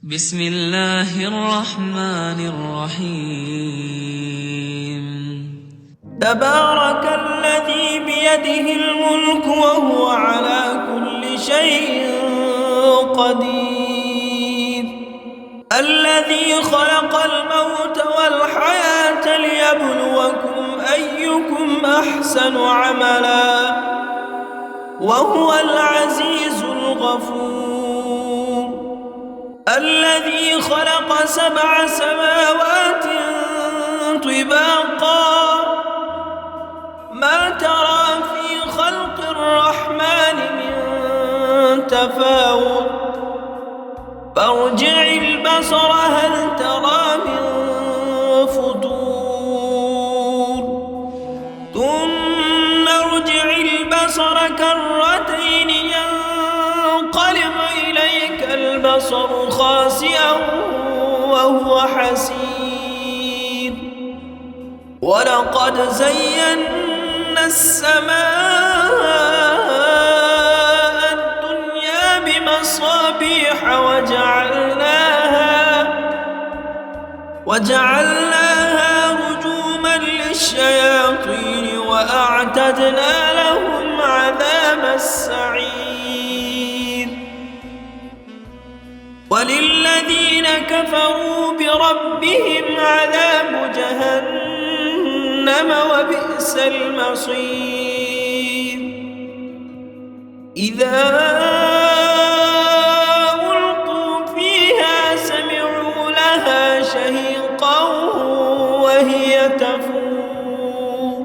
بسم الله الرحمن الرحيم. تبارك الذي بيده الملك وهو على كل شيء قدير. الذي خلق الموت والحياة ليبلوكم أيكم أحسن عملا وهو العزيز الغفور. الذي خلق 7 سماوات طباقا ما ترى في خلق الرحمن من تفاوت فارجع البصر هل ترى من فطور ثم ارجع البصر كرتين ينقلب إليك البصر خاسئا وهو حسير. ولقد زينا السماء الدنيا بمصابيح وجعلناها رجوما للشياطين وأعتدنا لهم عذاب السعير. وللذين كفروا بربهم عذاب جهنم وبئس المصير. إذا ألقوا فيها سمعوا لها شهيقا وهي تفور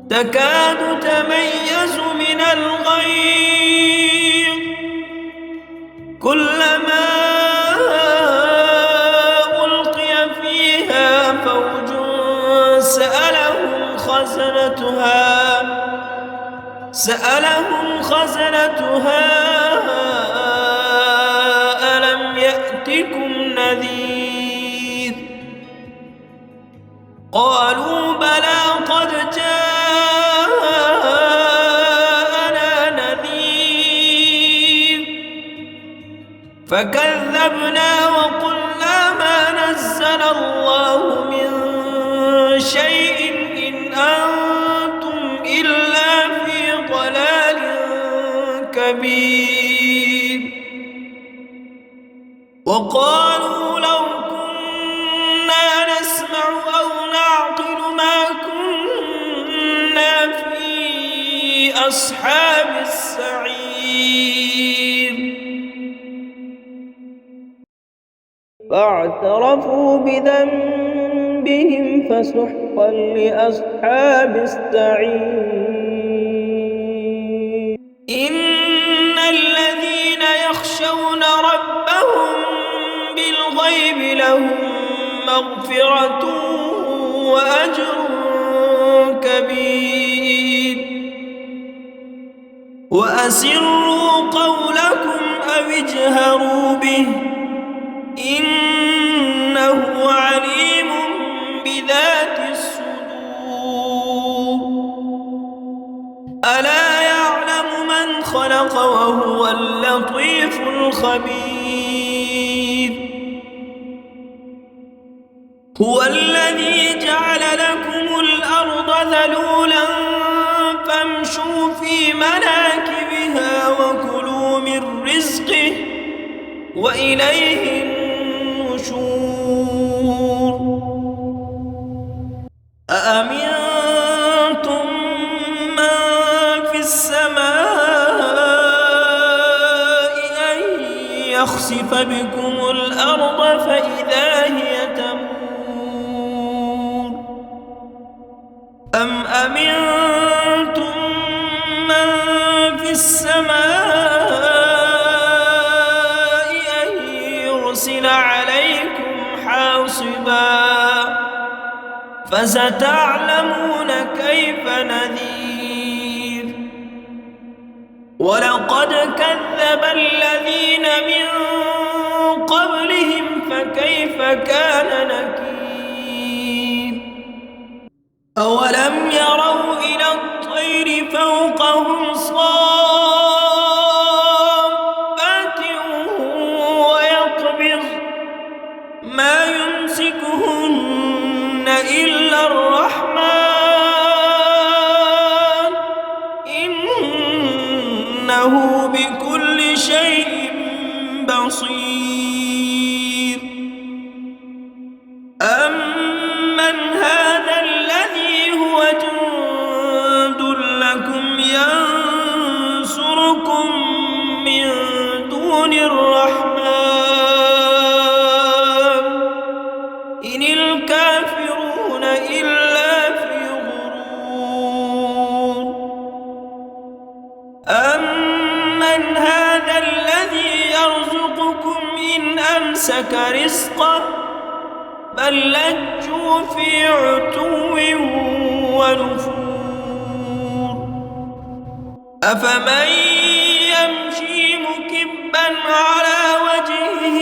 تكاد تميز من الغيظ كلما ألقي فيها فوج سألهم خزنتها ألم يأتكم نذير قالوا بلى قد جاءنا نذير فكذبنا وقلنا ما نزل الله من شيء إن أنتم إلا في ضلال كبير. وقالوا لو كنا نسمع أو نعقل ما كنا في أصحاب السعير. فاعترفوا بذنبهم فسحقا لأصحاب السعير. إن الذين يخشون ربهم بالغيب لهم مغفرة وأجر كبير. وأسروا قولكم أو اجهروا به إنه عليم بذات الصدور. ألا يعلم من خلق وهو اللطيف الخبير. هو الذي جعل لكم الأرض ذلولا فامشوا في مناكبها وكلوا من رزقه وإليه النشور. أأمنتم من في السماء أن يخسف بكم الأرض فإذا هي تمور أم أمنتم من في السماء أن يرسل عليكم حاصبا فستعلمون كيف نذير. ولقد كذب الذين من قبلهم فكيف كان نكير. أولم يروا إلى الطير فوقهم صافات إلا الرحمن إنه بكل شيء بصير أمن هذا الذي هو جند لكم ينصركم من دون الرحمن إن الكافرون إلا في غرور أمن هذا الذي يرزقكم إن أمسك رزقه بل لجوا في عتو ونفور أفمن يمشي مكبا على وجهه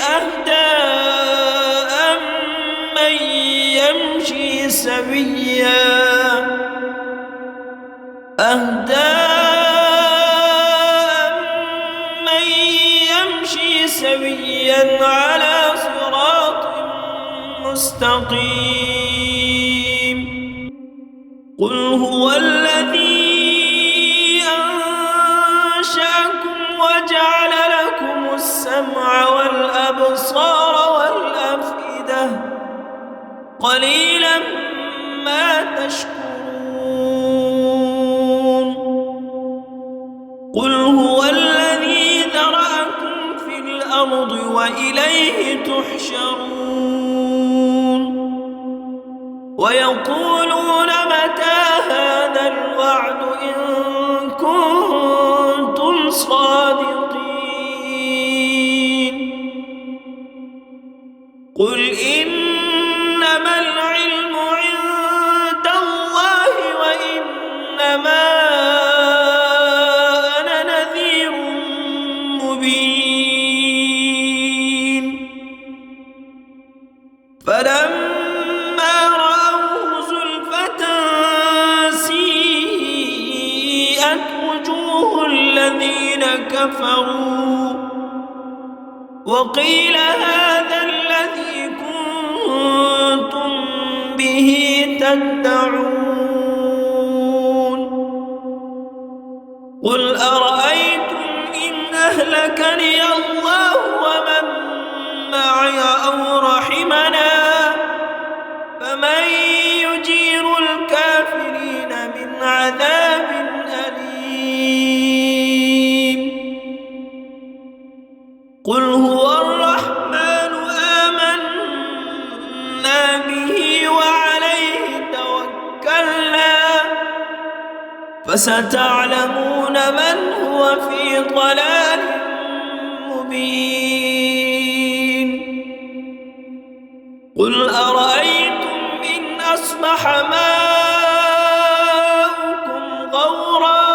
أهدى أمن يمشي سويا على صراط مستقيم قل هو الذي أنشأكم وجعل لكم السمع والأبصار والأفئدة قليلا ما تشكرون قل هو الذي ذرأكم في الأرض وإليه تحشرون ويقولون متى هذا الوعد إن كنتم صادقين قل إنما العلم عند الله وإنما أنا نذير مبين فلما رأوه زلفة سيئت وجوه الذين كفروا وقيل هذا الذي كنتم به تدعون قل أرأيتم إن أهلكني الله ومن معي أو رحمنا فمن يجير الكافرين من عذاب أليم قل هو الرحمن آمنا به وعليه توكلنا فستعلمون من هو في ضلال مبين قل أرأيتم إن أصبح ماؤكم غورا